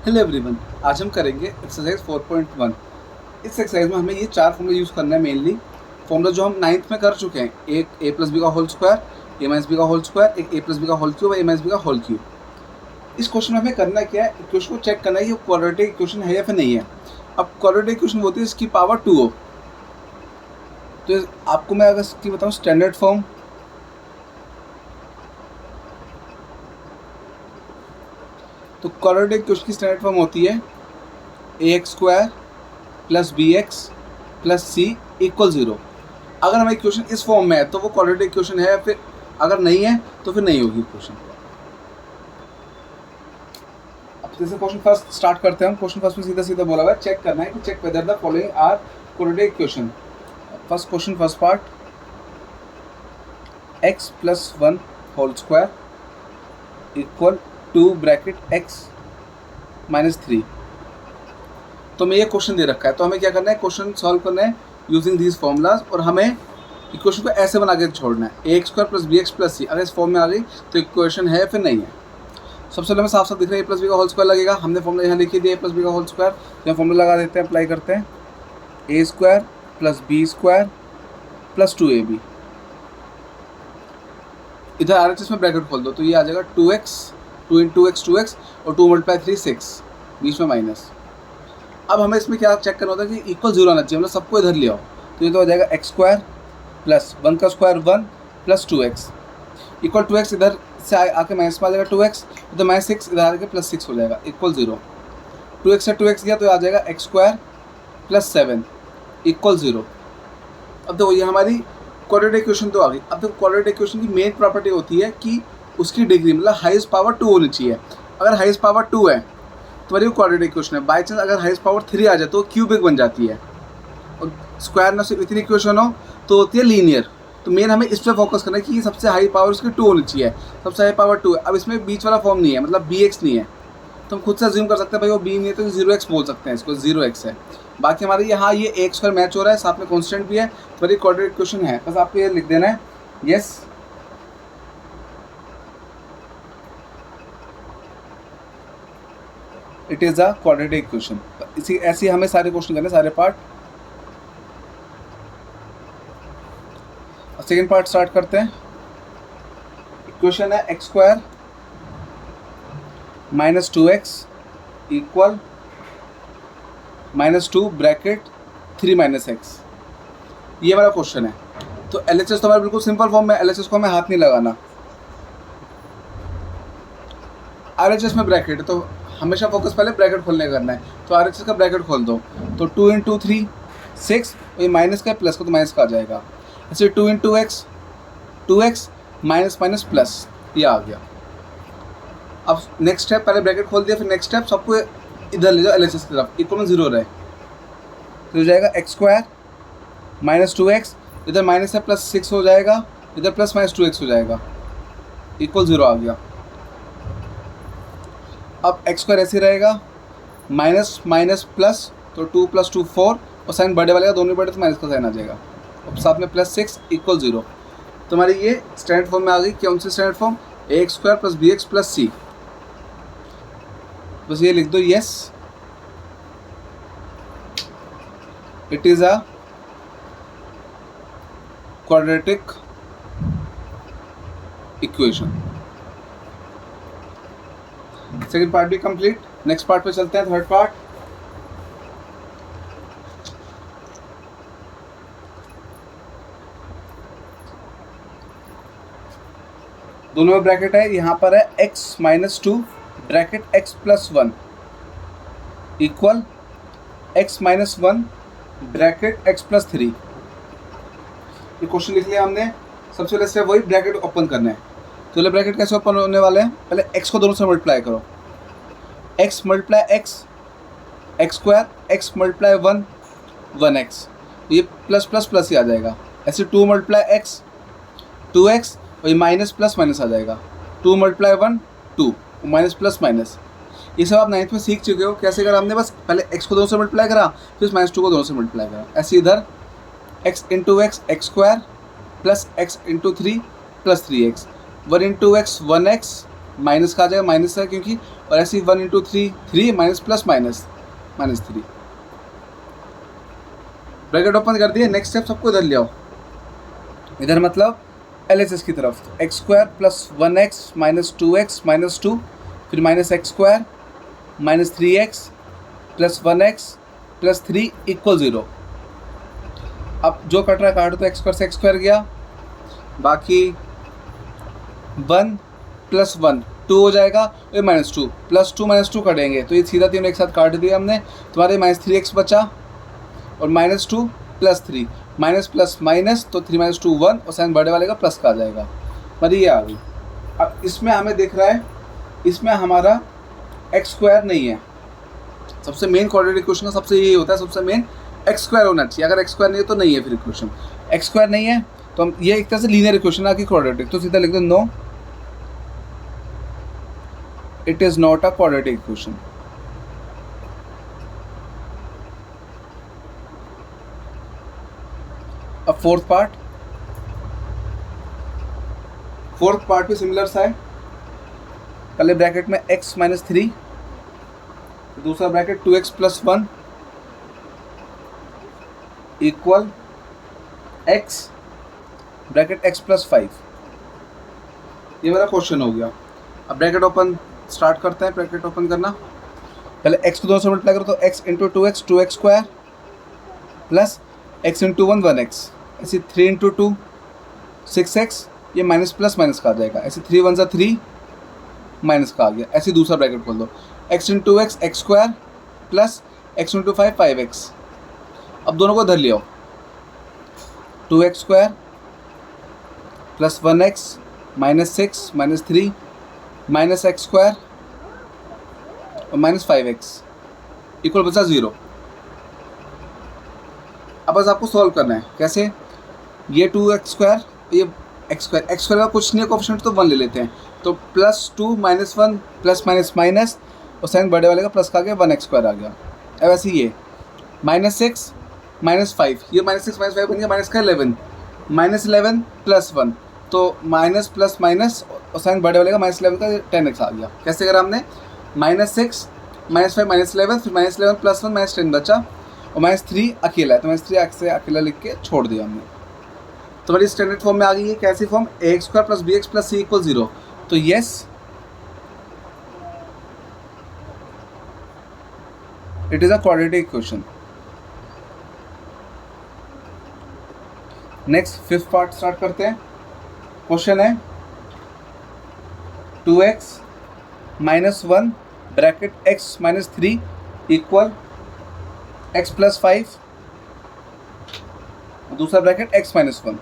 Hello everyone, आज हम करेंगे एक्सरसाइज 4.1। इस एक्सरसाइज में हमें ये चार फॉर्मूला यूज़ करना है। मेनली फॉर्मूला जो हम नाइन्थ में कर चुके हैं, एक ए प्लस बी का होल स्क्वायर, ए माइनस बी का होल स्क्वायर, एक ए प्लस बी का होल क्यूब, ए माइनस बी का होल क्यूब। इस क्वेश्चन में हमें करना क्या है, इक्वेशन को चेक करना है कि क्वाड्रेटिक इक्वेशन है या फिर नहीं है। अब क्वाड्रेटिक इक्वेशन होती है इसकी पावर 2 हो। तो आपको मैं अगर इसकी बताऊँ स्टैंडर्ड फॉर्म, तो क्वाड्रेटिक इक्वेशन की स्टैंडर्ड फॉर्म होती है a x square plus b x plus c equal 0। अगर हमारी इक्वेशन इस फॉर्म में है तो वो क्वाड्रेटिक इक्वेशन है, फिर अगर नहीं है तो फिर नहीं होगी इक्वेशन। अब जैसे क्वेश्चन फर्स्ट स्टार्ट करते हैं हम। क्वेश्चन फर्स्ट में सीधा सीधा बोला हुआ है, चेक करना है कि check whether the following are quadratic equation. First question, first part, x plus 1 whole square equal 2 bracket x minus 3। तो हमें ये क्वेश्चन दे रखा है, तो हमें क्या करना है, क्वेश्चन सॉल्व करना है यूजिंग दीज फॉर्मूलाज, और हमें इक्वेशन को ऐसे बना के छोड़ना है, a x square plus b x plus c. अगर इस फॉर्म में आ गई तो इक्वेशन है फिर नहीं है। सबसे पहले हमें साफ साफ दिख रहा है ए प्लस बी का होल स्क्वायर लगेगा। हमने फॉर्मूला यहाँ लिखी दिया ए प्लस बी का होल स्क्वायर, यहाँ फॉर्मूला लगा देते हैं, अप्लाई करते हैं। A square plus b square plus 2ab। इधर आर एच एस में ब्रैकेट खोल दो तो ये आ जाएगा 2x, 2 इंटू एक्स 2x, और 2 मल्टीप्लाई 3 6, बीच में माइनस। अब हमें इसमें क्या चेक करना होता है कि इक्वल 0 आना चाहिए, मतलब सबको इधर ले आओ। तो ये तो हो जाएगा एक्स स्क्वायर प्लस 1 का square 1 plus 2x equal 2x, इधर से आके माइनस में आ जाएगा 2x, इधर माइनस 6, इधर आके प्लस 6 हो जाएगा इक्वल 0। 2x से 2x गया तो आ जाएगा एक्स स्क्वायर प्लस 7 इक्वल 0। अब देखो ये हमारी क्वाड्रेटिक इक्वेशन तो आ गई। अब देखो क्वाड्रेटिक इक्वेशन की मेन प्रॉपर्टी होती है कि उसकी डिग्री मतलब हाईएस्ट पावर 2 होनी चाहिए। अगर हाईएस्ट पावर 2 है तो वो क्वाड्रेटिक इक्वेशन है। बाई चांस अगर हाईएस्ट पावर 3 आ जाए तो क्यूबिक बन जाती है, और स्क्वायर में सिर्फ इतनी इक्वेशन हो तो होती है लीनियर। तो मेन हमें इस पर फोकस करना है कि सबसे हाई पावर उसकी 2 होनी चाहिए, सबसे हाई पावर 2 है। अब इसमें बीच वाला फॉर्म नहीं है, मतलब बी एक्स नहीं है, तो हम खुद से अज्यूम कर सकते हैं भाई वो बी नहीं है तो 0x बोल सकते हैं, इसको 0x है। बाकी हमारे यहाँ ये एक स्क्वायर मैच हो रहा है, साथ में कॉन्स्टेंट भी है, तो ये क्वाड्रेटिक इक्वेशन है। बस आपको ये लिख देना है yes it is a quadratic equation. इसी ऐसे हमें सारे क्वेश्चन करने, सारे पार्ट। सेकेंड पार्ट स्टार्ट करते हैं। इक्वेशन है x square minus 2x equal -2 bracket 3 minus x. ये हमारा क्वेश्चन है। तो LHS तो हमारा बिल्कुल सिंपल फॉर्म में, LHS को हमें हाथ नहीं लगाना। RHS में ब्रैकेट है तो हमेशा फोकस पहले ब्रैकेट खोलने का करना है। तो RHS का ब्रैकेट खोल दो तो 2 इंटू 3 6, ये माइनस का प्लस का तो माइनस का आ जाएगा। ऐसे 2 into x 2x minus minus plus, ये आ गया। अब नेक्स्ट स्टेप, पहले ब्रैकेट खोल दिया, फिर नेक्स्ट स्टेप सबको इधर ले जाओ LHS की तरफ, इक्वल में 0 रहे तो हो जाएगा एक्स स्क्वायर माइनस 2x, इधर माइनस है प्लस 6 हो जाएगा, इधर प्लस माइनस 2x हो जाएगा इक्वल 0 आ गया। अब एक्स स्क्वायर ऐसे रहेगा, माइनस माइनस प्लस, तो 2 + 2 4, और साइन बड़े वाले का दोनों बड़े तो माइनस का साइन आ जाएगा, अब साथ में प्लस 6 इक्वल 0। तो हमारी ये स्टैंडर्ड फॉर्म में आ गई। कौन सी standard form, a x square plus b x plus c. बस ये लिख दो yes it is a quadratic equation. Second part भी कंप्लीट। नेक्स्ट पार्ट पे चलते हैं, थर्ड पार्ट। दोनों में ब्रैकेट है, यहाँ पर है x minus 2 bracket x plus 1 equal x minus 1 bracket x plus 3। ये क्वेश्चन लिख लिया हमने। सबसे पहले स्टेप वही, ब्रैकेट ओपन करना है। तो पहले ब्रैकेट कैसे ओपन होने वाले हैं, पहले x को दोनों से मल्टीप्लाई करो, x multiply x, x square x multiply 1 1x, ये प्लस प्लस प्लस ही आ जाएगा। ऐसे 2 मल्टीप्लाई x 2x, और ये माइनस प्लस माइनस आ जाएगा। 2 मल्टीप्लाई 1 2, माइनस प्लस माइनस। ये सब आप 9th में सीख चुके हो कैसे करा हमने। बस पहले x को दोनों से मल्टीप्लाई करा, फिर -2 को दोनों से मल्टीप्लाई करा। ऐसे इधर x into x x square plus x into 3 plus 3x, 1 into x 1x minus का आ जाएगा, माइनस है क्योंकि, और ऐसे ही 1 into 3 3 minus plus minus minus 3। Bracket open कर दिए, नेक्स्ट स्टेप सबको इधर ले आओ, इधर मतलब LHS की तरफ। तो x square plus 1x minus 2x minus 2, फिर minus x square minus 3x plus 1x plus 3 equal 0। अब जो कट रहा है काट दो, एक्स स्क्वायर से एक्स स्क्वायर गया, बाकी 1 प्लस 1 2 हो जाएगा, ये माइनस 2 प्लस 2 माइनस 2 कटेंगे, तो ये सीधा तीनों एक साथ काट दिया हमने। तुम्हारे माइनस 3x बचा और minus 2 plus 3 minus plus minus, तो 3 माइनस 2 1, और साइन बड़े वाले का प्लस का आ जाएगा, मतलब ये आ गई। अब इसमें हमें दिख रहा है, इसमें हमारा एक्स स्क्वायर नहीं है। सबसे मेन क्वाड्रेटिक इक्वेशन का सबसे यही होता है, सबसे मेन एक्स स्क्वायर होना चाहिए। अगर एक्स स्क्वायर नहीं है तो नहीं है फिर इक्वेशन। एक्स स्क्वायर नहीं है तो हम ये एक तरह से लीनियर इक्वेशन आ गई क्वाड्रेटिक, तो सीधा लिख दो no, it is not a quadratic equation. अब फोर्थ पार्ट भी सिमिलर सा है। पहले ब्रैकेट में x माइनस 3, दूसरा bracket 2x plus 1 equal x bracket x plus 5। ये मेरा क्वेश्चन हो गया। अब ब्रैकेट ओपन स्टार्ट करते हैं। ब्रैकेट ओपन करना, पहले x को 2 से मल्टीप्लाई करो तो x into 2x 2x square plus x into 1 1x, ऐसे 3 इंटू 2 6x, ये माइनस प्लस माइनस का आ जाएगा, ऐसे 3 1 3 माइनस का आ गया। ऐसे दूसरा ब्रैकेट खोल दो, x into x x square plus x into 5 5x। अब दोनों को इधर ले आओ, 2x square plus 1x minus 6 minus 3 minus x square और माइनस 5x इक्वल बचा 0। अब बस आपको सॉल्व करना है। कैसे? ये 2x स्क्वायर, ये एक्स स्क्वायर का कुछ नहीं है, कोफिशिएंट तो 1 ले लेते हैं, तो plus 2 minus 1 plus minus minus, और साइन बड़े वाले का प्लस का आ गया, 1x स्क्वायर आ गया। अब ऐसे ये माइनस 6 माइनस 5, ये माइनस 6 माइनस 5 बन गया माइनस का 11, माइनस 11 प्लस 1, तो माइनस प्लस माइनस, और साइन बड़े वाले का माइनस 11 का 10x आ गया। कैसे करा हमने? माइनस 6 माइनस 5 माइनस 11, फिर माइनस 11 प्लस 1 माइनस 10 बचा, और माइनस 3 अकेला है, तो माइनस 3 से अकेला लिख के छोड़ दिया हमने। तो हमारी स्टैंडर्ड फॉर्म में आ गई है। कैसी form? ax square plus bx plus c equal 0। तो yes, it is a quadratic equation. Next fifth part start करते हैं। क्वेश्चन है 2x minus 1 bracket x minus 3 equal x plus 5, दूसरा ब्रैकेट x माइनस 1।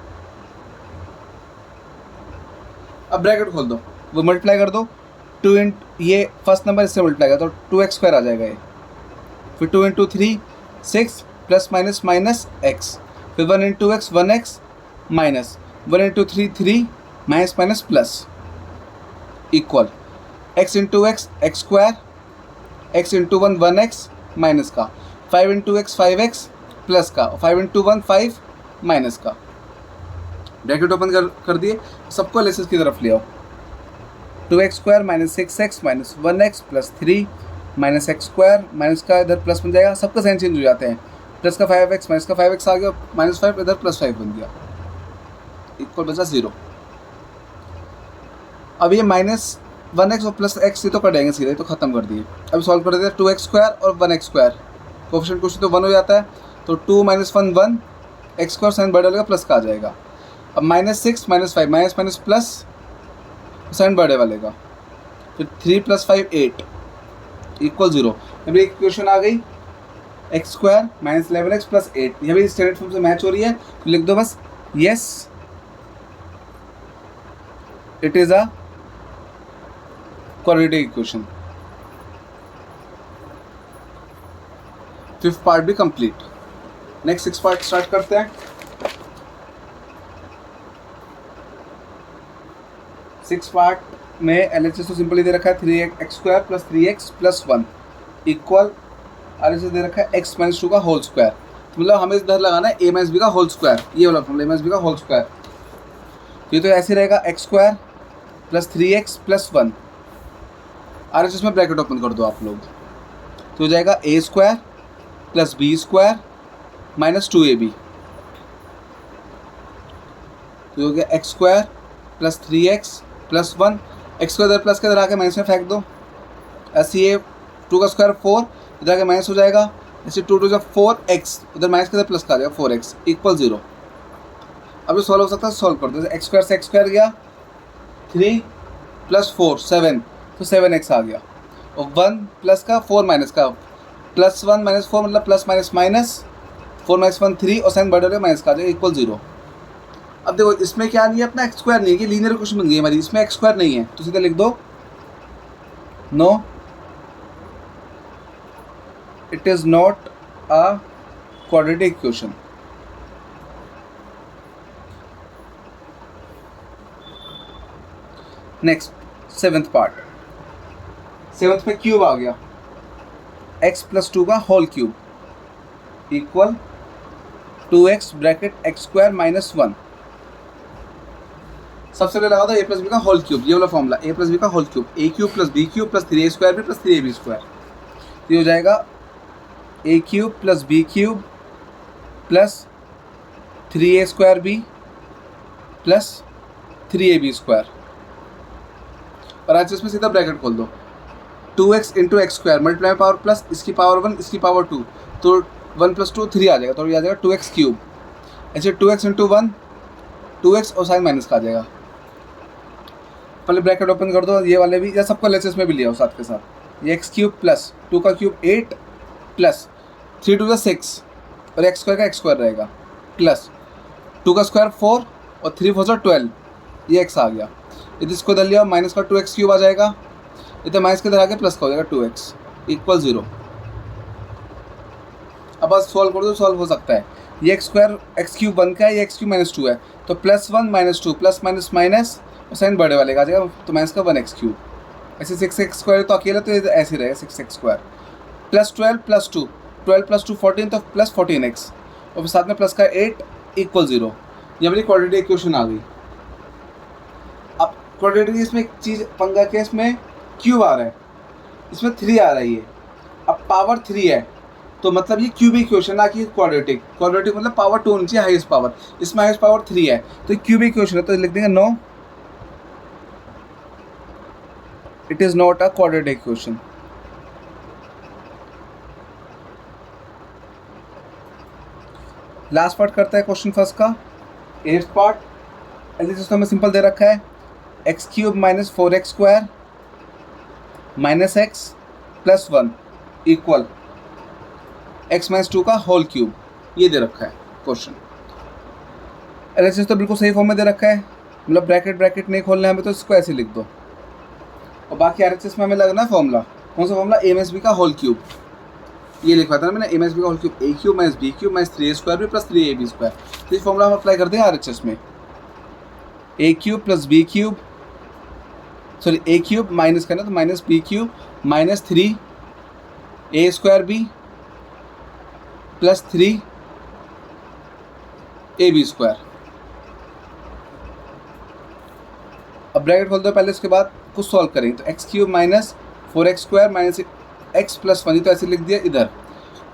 अब ब्रैकेट खोल दो, वो multiply कर दो, 2 इंटू ये फर्स्ट नंबर इससे मल्टीप्लाई कर दो, 2x स्क्वायर आ जाएगा ये, फिर 2 into 3 6 plus minus minus x, फिर 1 into x 1x minus 1 into 3 3 minus minus plus equal x into x x square, x into 1 1x minus का, 5 इंटू एक्स 5x प्लस का, 5 into 1 5 minus का। Bracket open कर दिए, सबको LHS की तरफ ले आओ। 2x square minus 6x minus 1x plus 3 minus x square, minus का इधर प्लस बन जाएगा, सबका साइन चेंज हो जाते हैं। प्लस का 5x माइनस का 5x आ गया, माइनस 5 इधर प्लस 5 बन गया, इक्वल बचा 0। अब ये माइनस 1x और प्लस x ये तो कटेंगे सीधे, तो ख़त्म कर दिए। अब सॉल्व कर देते हैं। 2x स्क्वायर और 1x स्क्वायर, कोफिशिएंट कुछ तो 1 हो जाता है, तो 2 माइनस 1 1, एक्स स्क्वायर साइन बढ़ वाले का प्लस का आ जाएगा। अब minus 6 minus 5 minus minus plus sign बड़े वाले का, फिर 3 प्लस 5 8 इक्वल 0। अभी एक इक्वेशन आ गई, x square minus 11x plus 8, यह भी स्टैंडर्ड फॉर्म से मैच हो रही है, तो लिख दो बस yes, it is a quadratic equation. Fifth part भी complete. Next six part start करते हैं। सिक्स पार्ट में LHS तो सिंपली दे रखा है 3x स्क्वायर प्लस 3x प्लस 1 इक्वल LHS दे रखा है x माइनस 2 का होल स्क्वायर। तो मतलब हमें इधर लगाना है a माइनस बी का होल स्क्वायर, ये वाला फॉर्मूला a माइनस बी का होल स्क्वायर। ये तो ऐसे रहेगा x स्क्वायर प्लस 3x प्लस 1 RHS में ब्रैकेट ओपन कर दो आप लोग, तो हो जाएगा a square plus b square minus 2ab, तो हो गया x स्क्वायर प्लस 3x प्लस 1, एक्स को इधर प्लस के इधर आके माइनस में फेंक दो, ऐसे ये 2 का स्क्वायर 4 इधर आके माइनस हो जाएगा, ऐसे 2 2 4x उधर माइनस के इधर प्लस का आ जाएगा 4x इक्वल 0। अब ये सॉल्व हो सकता है, सॉल्व कर दो, एक्स स्क्वायर से एक्स स्क्वायर गया 3 प्लस 4 7, तो 7x आ गया, और 1 प्लस का 4 माइनस का प्लस 1 माइनस 4 मतलब प्लस माइनस माइनस 4 माइनस 1 3 और साइन बढ़ रहा है माइनस का आ जाएगा इक्वल 0। अब देखो इसमें क्या नहीं है, अपना एक्स स्क्वायर नहीं है कि लीनियर क्वेश्चन बन गई हमारी, इसमें एक्स स्क्वायर नहीं है तो सीधा लिख दो no it is not a quadratic equation. Next 7th part, 7th में क्यूब आ गया, x प्लस 2 का whole cube equal 2x bracket x square minus 1। सबसे पहले लगा दो a प्लस बी का होल क्यूब, ये वाला फॉर्मूला a प्लस बी का whole cube, a cube plus b cube plus 3a square भी प्लस 3ab स्क्वायर, ये हो जाएगा a cube plus b cube plus 3a square b plus 3ab square, और आज इसमें सीधा ब्रैकेट खोल दो, 2x into x square multiply power plus इसकी पावर 1 इसकी पावर 2, तो 1 प्लस 2 3 आ जाएगा, तो ये आ जाएगा 2x क्यूब, ऐसे 2x इंटू 1 2x और साइन माइनस का आ जाएगा। पहले ब्रैकेट ओपन कर दो, ये वाले भी या सबको एलएचएस में भी लिया हो साथ के साथ, ये x क्यूब प्लस 2 का क्यूब 8 प्लस 3 2 6 और एक्स स्क्वायर का एक्स स्क्वायर रहेगा प्लस 2 का स्क्वायर 4 और 3 4 12, ये x आ गया, यदि इसको इधर लिया माइनस का 2x क्यूब आ जाएगा, इधर माइनस के इधर आके प्लस का हो जाएगा 2x इक्वल 0। अब बस सॉल्व कर दो, सॉल्व हो सकता है, ये एक्स स्क्वायर एक्स क्यूब 1 का है, ये एक्स क्यूब माइनस 2 है, तो plus 1 minus 2 plus minus minus और साइन बड़े वाले का आ जाएगा, तो माइनस का 1x क्यूब, ऐसे 6x स्क्वायर तो अकेला तो ऐसे रहेगा 6x square plus 12 plus 2 12 plus 2 14, तो प्लस 14x और फिर साथ में प्लस का 8 इक्वल 0। ये हमारी क्वाड्रेटिक इक्वेशन आ गई। अब क्वाड्रेटिक इसमें एक चीज़ पंगा के, इसमें क्यूब आ रहा है, इसमें 3 आ रहा है, ये अब पावर 3 है, तो मतलब ये क्यूबिक इक्वेशन ना कि क्वाड्रेटिक, क्वाड्रेटिक मतलब पावर 2 होनी चाहिए हाईएस्ट पावर, इसमें हाईएस्ट पावर 3 है, तो क्यूबिक इक्वेशन है, तो लिख देंगे no it is not a quadratic equation. Last part करता है क्वेश्चन फर्स्ट का, 8th पार्ट एलएचएस हमें सिंपल दे रखा है, x cube minus 4x square minus x plus 1 equal x minus 2 का होल क्यूब, ये दे रखा है क्वेश्चन। एलएचएस तो बिल्कुल सही फॉर्म में दे रखा है, मतलब ब्रैकेट ब्रैकेट नहीं खोलना है हमें, तो इसको ऐसे लिख दो, और बाकी आरएचएस में हमें लगना है फॉर्मूला, कौन सा फॉर्मूला, a माइनस b का होल क्यूब, ये लिखवाया था ना मैंने, a माइनस b का whole cube a cube minus b cube minus 3a square भी प्लस 3ab स्क्वायर, तो इस फॉर्मूला हम अप्लाई कर देंगे आरएचएस में, a cube plus b cube sorry a cube minus करना तो minus b cube minus 3a square b plus 3ab square. अब ब्रैकेट खोल दो पहले, इसके बाद कुछ सॉल्व करेंगे, तो x cube minus 4x square minus x plus 1, तो ऐसे लिख दिया, इधर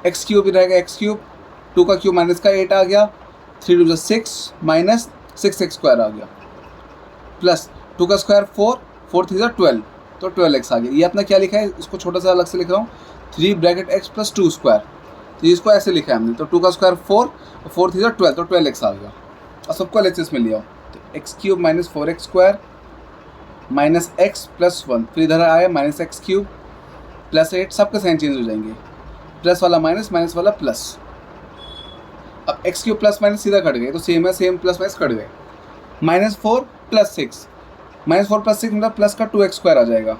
एक्स क्यूब भी रहेगा, एक्स क्यूब 2 का क्यूब माइनस का 8 आ गया, 3 2 6 माइनस 6x स्क्वायर आ गया प्लस 2 का स्क्वायर 4 4 3 12, तो 12x आ गया। ये अपना क्या लिखा है, इसको छोटा सा अलग से लिख रहा हूँ, 3 ब्रैकेट x प्लस 2 स्क्वायर, तो इसको ऐसे लिखा है हमने, तो 2 का स्क्वायर 4 4 3 12, तो 12x आ गया, और सबको एलएचएस में लिया, तो x cube minus 4x square minus x plus 1, फिर इधर आया माइनस एक्स क्यूब प्लस 8, सबके साइन चेंज हो जाएंगे, प्लस वाला माइनस माइनस वाला प्लस, अब एक्स क्यूब प्लस माइनस सीधा कट गए, तो सेम है, सेम प्लस माइनस कट गए, माइनस 4 प्लस 6 माइनस 4 प्लस 6 मतलब प्लस का 2x स्क्वायर आ जाएगा,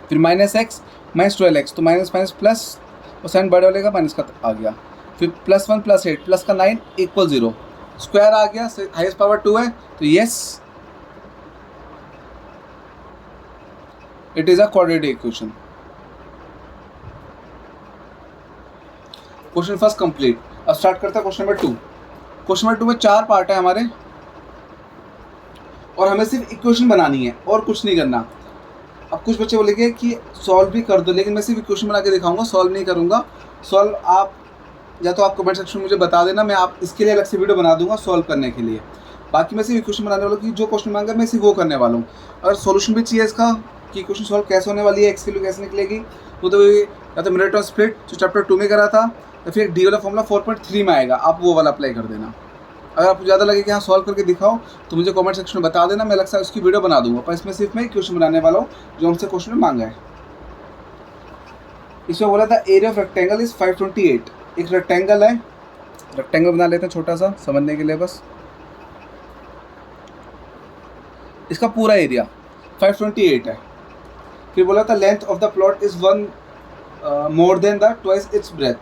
फिर माइनस एक्स माइनस 12x, तो माइनस माइनस प्लस और साइन बड़े वाले का माइनस का आ गया, फिर प्लस 1 प्लस 8 प्लस का 9 इक्वल 0, स्क्वायर आ गया, हाईएस्ट पावर 2 है, तो yes it is a quadratic equation. Question first complete. अब स्टार्ट करते हैं क्वेश्चन नंबर 2। क्वेश्चन नंबर 2 में 4 पार्ट है हमारे, और हमें सिर्फ इक्वेशन बनानी है और कुछ नहीं करना। अब अब कुछ बच्चे बोलेंगे कि सॉल्व भी कर दो, लेकिन मैं सिर्फ क्वेश्चन बना के दिखाऊंगा, सॉल्व नहीं करूंगा। सॉल्व आप या तो आप कमेंट सेक्शन में मुझे बता देना, मैं आप इसके लिए अलग से वीडियो बना दूंगा सॉल्व करने के लिए। बाकी मैं सिर्फ क्वेश्चन बनाने वाला हूँ कि जो क्वेश्चन मांगा मैं सिर्फ वो करने वाला हूँ। अगर सॉल्यूशन भी चाहिए इसका कि क्वेश्चन सॉल्व कैसे होने वाली है, एक्स की वैल्यू कैसे निकलेगी, तो या तो मिनट ऑफ स्प्लिट जो चैप्टर 2 में करा था, या फिर डी वाला फॉर्मूला 4.3 में आएगा, आप वो वाला अप्लाई कर देना। अगर आपको ज़्यादा लगे कि हाँ सॉल्व करके दिखाओ तो मुझे कमेंट सेक्शन में बता देना, मैं अलग से उसकी वीडियो बना दूंगा। पर इसमें सिर्फ मैं क्वेश्चन बनाने वाला हूँ जो हमसे क्वेश्चन में मांगा है। इसमें बोला था एरिया ऑफ रेक्टेंगल इज 528। एक रेक्टेंगल है, रेक्टेंगल बना लेते हैं छोटा सा समझने के लिए बस। इसका पूरा एरिया 528 है। फिर बोला था length of the plot is 1 more than the twice its breadth,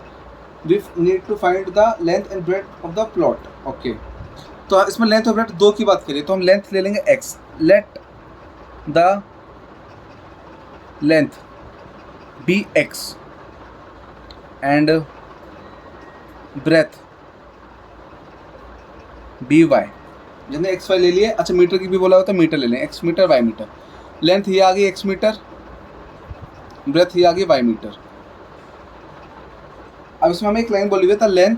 we need to find the length and breadth of the plot. Okay, तो इसमें लेंथ और ब्रेथ दो की बात करिए तो हम लेंथ ले लेंगे x, let the length be x and breadth be y. जितने एक्स वाई ले लिए, अच्छा मीटर की भी बोला होता है मीटर ले लें, x metre y metre. Length ये आ गई एक्स मीटर, ब्रेथ ये आ गई वाई मीटर। अब इसमें हमें एक लाइन बोली हुई था length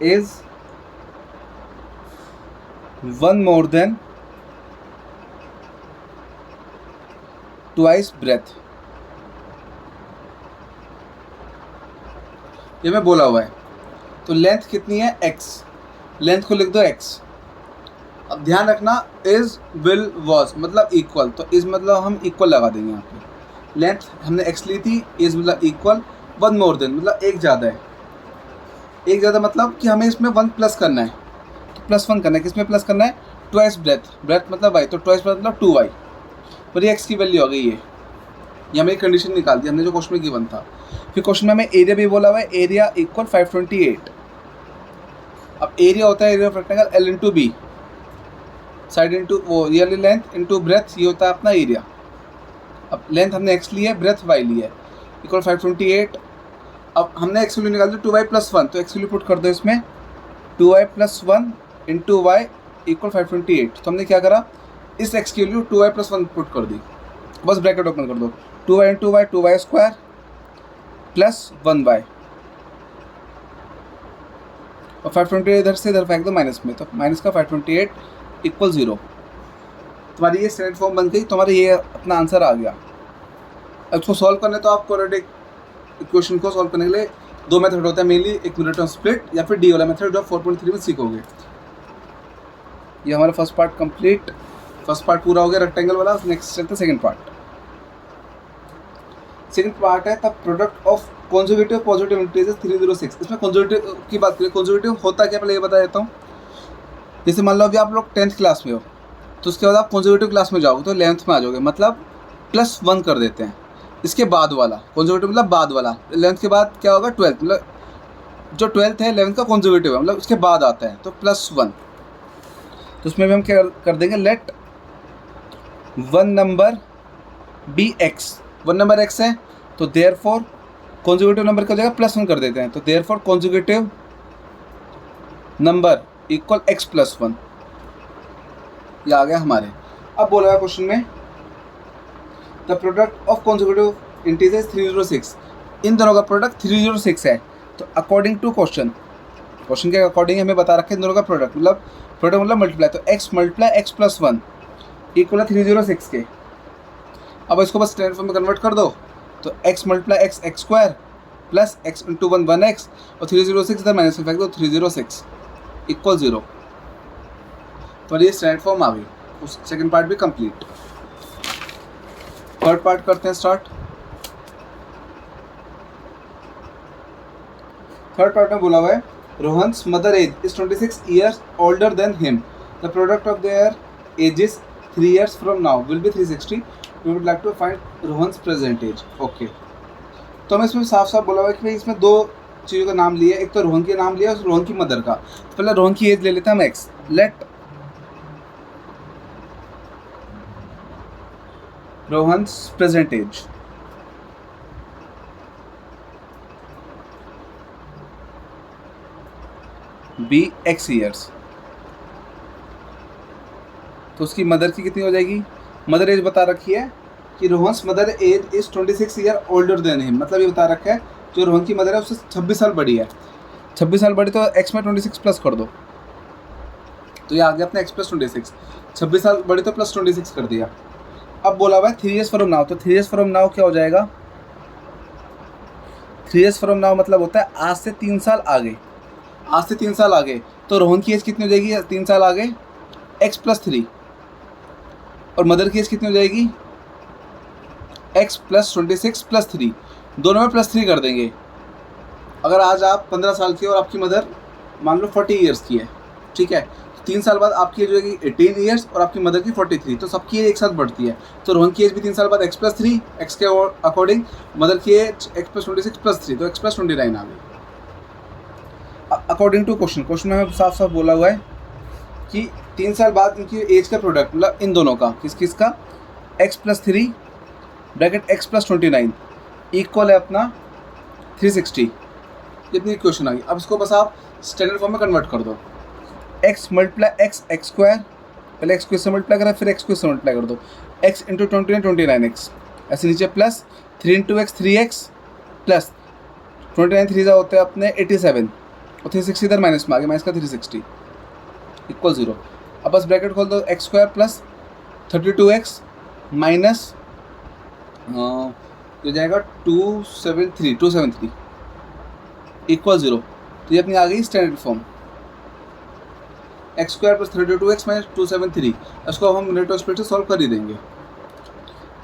is 1 more than twice breadth, ये मैं बोला हुआ है। तो लेंथ कितनी है x, लेंथ को लिख दो x। अब ध्यान रखना इज विल वॉज मतलब इक्वल, तो इज मतलब हम इक्वल लगा देंगे यहाँ पे। लेंथ हमने x ली थी, इज मतलब इक्वल, 1 मोर देन मतलब एक ज़्यादा है। एक ज़्यादा मतलब कि हमें इसमें 1 प्लस करना है, तो +1 करना है। किसमें प्लस करना है? ट्वाइस ब्रेथ, ब्रेथ मतलब y, तो ट्वाइस मतलब 2y। पर ये x की वैल्यू आ गई है, ये हमें कंडीशन निकाल दी हमने जो क्वेश्चन में गिवन था। फिर क्वेश्चन में हमें एरिया भी बोला हुआ है, एरिया इक्वल 528। अब एरिया होता है area of rectangle L into b, side into वो रियल लेंथ इंटू ब्रेथ, ये होता है अपना एरिया। अब लेंथ हमने x ली है, ब्रेथ y ली है, इक्वल 528। अब हमने x वैल्यू निकाल दी 2y + 1, तो x वैल्यू पुट कर दो इसमें, 2y + 1 इंटू वाई इक्वल 528। तो हमने क्या करा, इस x की वैल्यू 2y + 1 पुट कर दी, बस ब्रैकेट ओपन कर दो, 2y into Y 2y square plus 1y, और 528 इधर से इधर फेंक दो माइनस में, तो माइनस का 528 इक्वल 0। तुम्हारी ये स्टैंडर्ड फॉर्म बन गई, तुम्हारा ये अपना आंसर आ गया। अब इसको सॉल्व करने तो आपको क्वाड्रेटिक इक्वेशन को सॉल्व करने के लिए 2 मेथड होता है मेनली, एक मिनट ऑफ स्प्लिट या फिर डी वाला मेथड जो आप 4.3 में सीखोगे। ये हमारा first part complete, first part पूरा हो गया रेक्टेंगल वाला। नेक्स्ट चलते सेकंड पार्ट। सेकंड पार्ट है the product of conservative positive integers 306। इसमें कंजर्वेटिव की बात करें, कंजर्वेटिव होता क्या पहले ये बता देता हूँ। जैसे मान लो अभी आप लोग 10th क्लास में हो, तो उसके बाद आप कंजर्वेटिव क्लास में जाओगे तो 11th में आ जाओगे, मतलब +1 कर देते हैं। इसके बाद वाला कंजर्वेटिव मतलब बाद वाला, 11th के बाद क्या होगा 12th, मतलब जो 12th है 11th का कंजर्वेटिव है, मतलब उसके बाद आता है तो +1। तो उसमें भी हम क्या कर देंगे, let 1 number be x, 1 number x है तो देयरफॉर कॉन्जुगेटिव नंबर की जगह +1 कर देते हैं, तो therefore conjugative number equal x + 1, ये आ गया हमारे। अब बोला है क्वेश्चन में the product of conjugative integers 306, इन दोनों का प्रोडक्ट 306 है। तो अकॉर्डिंग टू क्वेश्चन के अकॉर्डिंग हमें बता रखा है इन दोनों का प्रोडक्ट मतलब मल्टीप्लाई, तो x × x + 1 इक्वल 306 के। अब इसको बस स्टैंडर्ड फॉर्म में कन्वर्ट कर दो, तो x × x x² plus x × 1 1x, और 306 इधर माइनस में फेंक दो, 306 इक्वल 0। तो ये स्टैंडर्ड फॉर्म आ गई। उस सेकंड पार्ट भी कंप्लीट। थर्ड पार्ट करते हैं स्टार्ट। थर्ड पार्ट में बोला हुआ है Rohan's mother age is 26 years older than him, the product of their ages 3 years from now will be 360, we would like to find Rohan's present age. Okay, तो हमें इसमें साफ साफ बोला हुआ है कि भाई इसमें 2 चीज़ों का नाम लिया, एक तो रोहन के नाम लिया और रोहन की मदर का। तो पहले रोहन की एज ले लेते हैं हम x, let Rohan's present age be x years। तो उसकी मदर की कितनी हो जाएगी, मदर एज बता रखी है कि Rohan's mother age is 26 year older than him, मतलब ये बता रखा है जो रोहन की मदर है उससे 26 साल बड़ी है। 26 साल बड़ी तो एक्स में 26 प्लस कर दो, तो ये आ गया अपना एक्स प्लस 26। 26 साल बड़ी तो प्लस 26 कर दिया। अब बोला हुआ है 3 years फ्रॉम नाउ, तो 3 years फ्रॉम नाउ क्या हो जाएगा, 3 years फ्रॉम नाउ मतलब होता है आज से 3 साल आगे, आज से 3 साल आगे। तो रोहन की एज कितनी हो जाएगी 3 साल आगे, एक्स प्लस 3, और मदर की एज कितनी हो जाएगी एक्स प्लस 26 प्लस 3, दोनों में प्लस 3 कर देंगे। अगर आज आप 15 साल की और आपकी मदर मान लो 40 ईयर्स की है, ठीक है, 3 साल बाद आपकी एज हो जाएगी 18 ईयर्स और आपकी मदर की 43, तो सबकी एज एक साथ बढ़ती है। तो रोहन की एज भी 3 साल बाद एक्स प्लस 3, एक्स के अकॉर्डिंग मदर की एज एक्स प्लस 26 प्लस 3, तो एक्स प्लस 29 आ गई। अकॉर्डिंग टू क्वेश्चन में साफ साफ बोला हुआ है कि 3 साल बाद इनकी एज का प्रोडक्ट, मतलब इन दोनों का, किसका, x plus 3 bracket x plus 29 equal है अपना 360। इतनी क्वेश्चन आ गई। अब इसको बस आप स्टैंडर्ड फॉर्म में कन्वर्ट कर दो, x multiply x x square, पहले एक्स स्क्वायर से मल्टीप्लाई करा फिर एक्स स्क्वायर से मल्टीप्लाई कर दो, एक्स इंटू 29 29x, ऐसे नीचे plus 3 into x 3x plus 29 3 होते हैं अपने 87 और 360 इधर माइनस में आ गया, माइनस का 360 इक्वल 0। अब बस ब्रैकेट खोल दो, x square plus 32x minus ये जाएगा 273 इक्वल 0। तो ये अपनी आ गई standard form, x square plus 32x minus 273। इसको हम रेट ऑफ स्प्लिट से सॉल्व कर ही देंगे।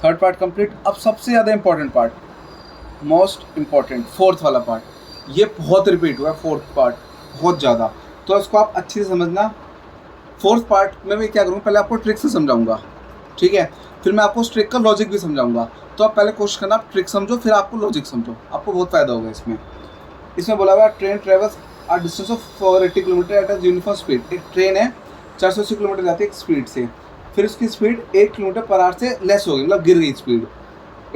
Third part complete. अब सबसे ज़्यादा important part, most important fourth वाला पार्ट, ये बहुत रिपीट हुआ है फोर्थ पार्ट बहुत ज़्यादा, तो इसको आप अच्छे से समझना। फोर्थ पार्ट में मैं क्या करूँगा, पहले आपको ट्रिक से समझाऊंगा, ठीक है, फिर मैं आपको उस ट्रिक का लॉजिक भी समझाऊंगा। तो आप पहले कोशिश करना, आप ट्रिक समझो फिर आपको लॉजिक समझो, आपको बहुत फ़ायदा होगा इसमें। इसमें बोला हुआ train travels a distance of 480 kilometre at a uniform speed. एक ट्रेन है 480 किलोमीटर जाती है एक स्पीड से, फिर उसकी स्पीड 8 किलोमीटर पर आवर से लेस हो गई, मतलब गिर गई speed.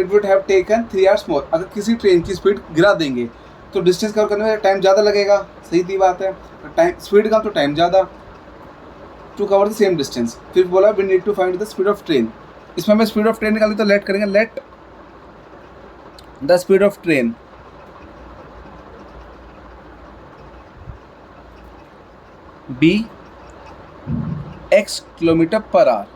It would have taken 3 hours मोर। अगर किसी ट्रेन की स्पीड गिरा देंगे तो डिस्टेंस कवर करने में टाइम ज़्यादा लगेगा, सही दी बात है, टाइम स्पीड कम तो टाइम ज़्यादा to cover the same distance. फिर बोला we need to find the speed of train. इसमें हमें स्पीड ऑफ ट्रेन निकाली तो लेट करेंगे, let the speed of train be x kilometre per hour,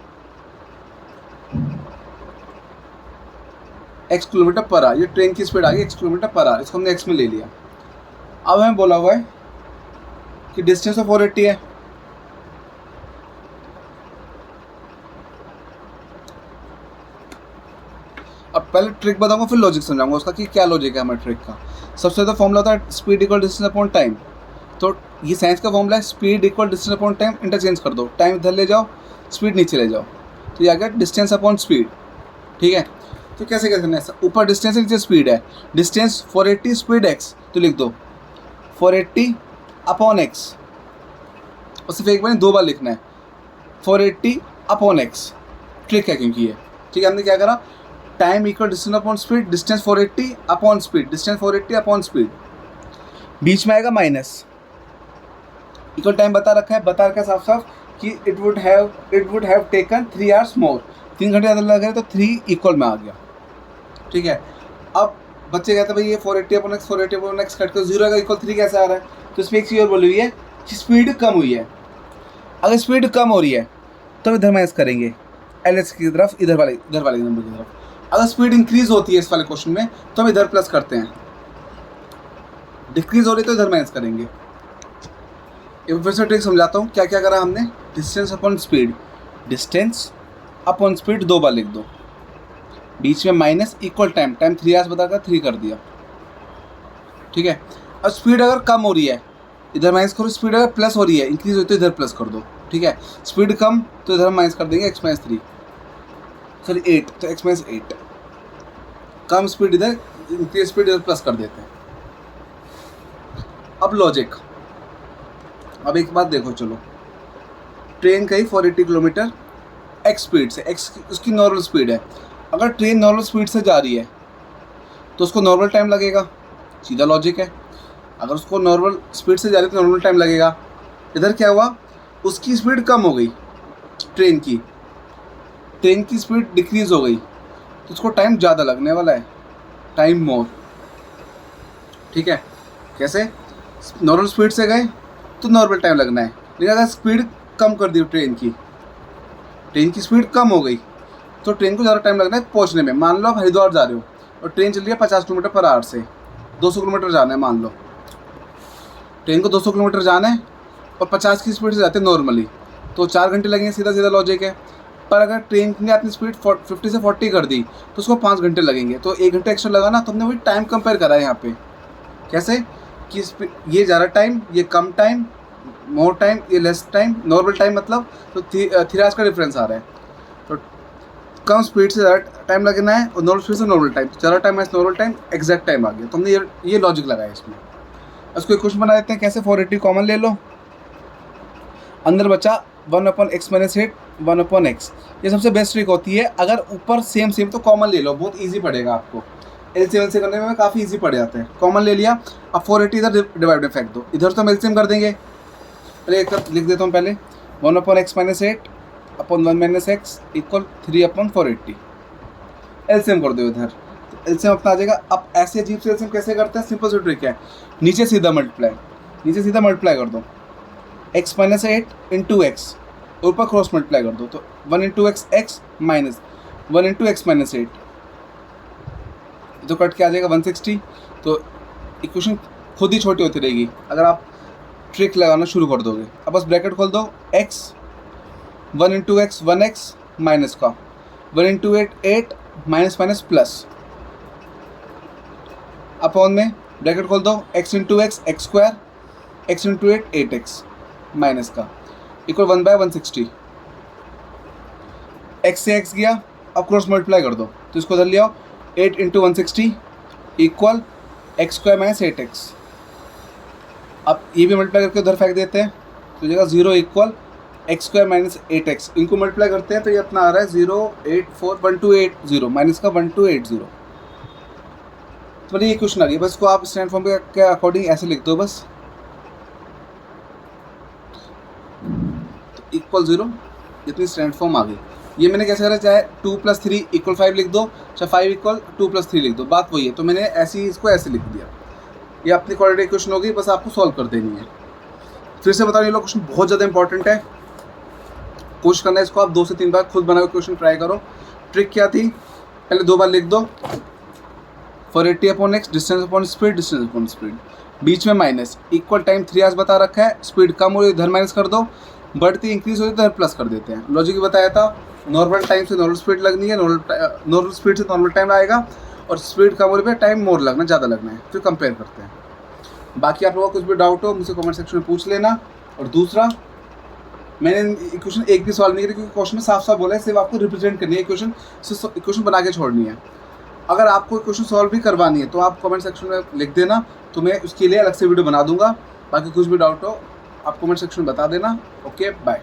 x kilometre per hour, ये train की speed आ गई x किलोमीटर पर आवर, इसको हमने x में ले लिया। अब हमें बोला हुआ है कि डिस्टेंस ऑफ 480 है, अब पहले ट्रिक बताऊंगा फिर लॉजिक समझाऊंगा उसका कि क्या लॉजिक है हमारे ट्रिक का। सबसे ज़्यादा फॉर्मूला होता है speed equal distance upon time, तो ये साइंस का फॉर्मूला है, speed equal distance upon time, interchange कर दो, टाइम इधर ले जाओ स्पीड नीचे ले जाओ, तो ये आ गया डिस्टेंस अपॉन स्पीड, ठीक है। तो कैसे करना है, ऊपर डिस्टेंस है नीचे स्पीड है, डिस्टेंस 480 स्पीड x, तो लिख दो 480 अपॉन x, और सिर्फ एक बार नहीं 2 बार लिखना है, 480 अपॉन x, ट्रिक है क्योंकि ये, ठीक है। हमने क्या करा, time equal distance upon speed, distance 480 upon speed, distance 480 upon speed, बीच में आएगा माइनस, इक्वल टाइम बता रखा है साफ साफ कि it would have taken 3 hours मोर, 3 घंटे ज़्यादा लग रहे तो 3 इक्वल में आ गया, ठीक है। अब बच्चे कहते हैं भाई ये 480 अपॉन x कट कर 0 का इक्वल 3 कैसे आ रहा है, तो इसमें एक चीज़ और बोली हुई है कि स्पीड कम हुई है। अगर स्पीड कम हो रही है तो इधर माइनस करेंगे LS की तरफ, इधर वाले नंबर की तरफ। अगर स्पीड इंक्रीज होती है इस वाले क्वेश्चन में तो हम इधर प्लस करते हैं, डिक्रीज हो रही है तो इधर माइनस करेंगे। एक फिर से ट्रिक समझाता हूँ क्या क्या करा हमने, distance upon speed, distance upon speed 2 बार लिख दो, बीच में माइनस, इक्वल टाइम 3 hours बताकर 3 कर दिया, ठीक है। अब स्पीड अगर कम हो रही है इधर माइनस करो, स्पीड अगर प्लस हो रही है इंक्रीज होती है तो इधर प्लस कर दो, ठीक है। स्पीड कम तो इधर हम माइनस कर देंगे x - 3, सॉरी 8, तो x - 8, कम स्पीड इधर, इंक्रीज स्पीड इधर प्लस कर देते हैं। अब लॉजिक, अब एक बात देखो, चलो ट्रेन गई 480 किलोमीटर x स्पीड से, x उसकी नॉर्मल स्पीड है, अगर ट्रेन नॉर्मल स्पीड से जा रही है तो उसको नॉर्मल टाइम लगेगा, सीधा लॉजिक है। अगर उसको नॉर्मल स्पीड से जा रही है तो नॉर्मल टाइम लगेगा। इधर क्या हुआ, उसकी स्पीड कम हो गई ट्रेन की, ट्रेन की स्पीड डिक्रीज हो गई तो उसको टाइम ज़्यादा लगने वाला है, टाइम मोर। ठीक है, कैसे? नॉर्मल स्पीड से गए तो नॉर्मल टाइम लगना है, लेकिन अगर स्पीड कम कर दी ट्रेन की स्पीड कम हो गई तो ट्रेन को ज़्यादा टाइम लगना है पहुंचने में। मान लो आप हरिद्वार जा रहे हो और ट्रेन चल रही है 50 किलोमीटर पर आवर से, 200 किलोमीटर जाना है, मान लो ट्रेन को 200 किलोमीटर जाना है और 50 की स्पीड से जाते हैं नॉर्मली, तो 4 घंटे लगेंगे, सीधा सीधा लॉजिक है। पर अगर ट्रेन ने अपनी स्पीड 50 से 40 कर दी तो उसको 5 घंटे लगेंगे, तो 1 घंटे एक्स्ट्रा लगा ना, तो हमने वही टाइम कंपेयर करा है यहाँ पे। कैसे कि ये ज़्यादा टाइम, ये कम टाइम, मोर टाइम, ये लेस टाइम, नॉर्मल टाइम मतलब, तो 3 आवर्स का डिफरेंस आ रहा है। तो कम स्पीड से ज़्यादा टाइम लगना है और नॉर्मल स्पीड से नॉर्मल टाइम, ज़्यादा टाइम है नॉर्मल टाइम, एग्जैक्ट टाइम आ गया। तो हमने ये लॉजिक लगाया इसमें। उसको एक क्वेश्चन बना देते हैं, कैसे? 480 कॉमन ले लो, अंदर बचा 1/x - 8 1/x। ये सबसे बेस्ट ट्रिक होती है। अगर ऊपर सेम तो कॉमन ले लो, बहुत ईजी पड़ेगा आपको। एलसीएम से करने में काफ़ी ईजी पड़ जाते हैं। कॉमन ले लिया, अब 480 इधर डिवाइड में फेंक दो, इधर तो हम एलसीएम कर देंगे। पहले एक लिख देता हूँ, पहले 1/x - 8 / 1 - x = 3/480। एलसीएम कर दो इधर, तो एलसीएम अपना आ जाएगा। अब ऐसे अजीब से एलसीएम कैसे करते हैं? सिंपल सी ट्रिक है, नीचे सीधा मल्टीप्लाई कर दो, x - 8 × x, ऊपर क्रॉस मल्टीप्लाई कर दो, तो 1 × x x माइनस 1 × x - 8, तो कट के आ जाएगा 160। तो इक्वेशन खुद ही छोटी होती रहेगी अगर आप ट्रिक लगाना शुरू कर दोगे। अब बस ब्रैकेट खोल दो, x 1 × x 1x माइनस का 1 × 8 8 माइनस माइनस प्लस, अपॉन में ब्रैकेट खोल दो, x × x x², x × 8 8x minus का इक्वल 1/160। x से x गया, अब क्रॉस मल्टीप्लाई कर दो, तो इसको इधर ले आओ, 8 × 160 इक्वल x² - 8x। अब ये भी मल्टीप्लाई करके उधर फेंक देते हैं, तो जगह 0 इक्वल x² - 8x। इनको मल्टीप्लाई करते हैं तो ये अपना आ रहा है 0841280 माइनस का 1280। तो ये क्वेश्चन आ गया। बस इसको आप स्टैंड फॉर्म के अकॉर्डिंग ऐसे लिख दो बस, तो इक्वल 0, इतनी स्टैंड फॉर्म आ गई। ये मैंने कैसे करा, चाहे 2 + 3 = 5 लिख दो, चाहे 5 = 2 + 3 लिख दो, बात वही है। तो मैंने इसको ऐसे लिख दिया। ये अपनी क्वाड्रेटिक इक्वेशन होगी, बस आपको सॉल्व कर देनी है। फिर से बता रही हूँ, क्वेश्चन बहुत ज़्यादा इंपॉर्टेंट है। कोशिश करना है इसको आप 2 से 3 बार खुद बनाओ, क्वेश्चन ट्राई करो। ट्रिक क्या थी, पहले 2 बार लिख दो, 480/x डिस्टेंस स्पीड, बीच में माइनस, इक्वल टाइम 3 आवर्स बता रखा है, स्पीड कम हो रही इधर माइनस कर दो, बढ़ती इंक्रीज हो रही इधर प्लस कर देते हैं। लॉजिक बताया था, नॉर्मल टाइम से नॉर्मल स्पीड लगनी है, नॉर्मल स्पीड से नॉर्मल टाइम आएगा, और स्पीड कम हो रही है टाइम मोर लगना, ज़्यादा लगना है। फिर कंपेयर करते हैं। बाकी आप लोगों को कुछ भी डाउट हो मुझसे कमेंट सेक्शन में पूछ लेना। और दूसरा, मैंने इक्वेशन एक भी सॉल्व नहीं करी, क्योंकि क्वेश्चन में साफ बोला है, सिर्फ आपको रिप्रेजेंट करनी है इक्वेशन बना के छोड़नी है। अगर आपको क्वेश्चन सॉल्व भी करवानी है तो आप कमेंट सेक्शन में लिख देना, तो मैं उसके लिए अलग से वीडियो बना दूंगा। बाकी कुछ भी डाउट हो आप कमेंट सेक्शन में बता देना। Okay, bye.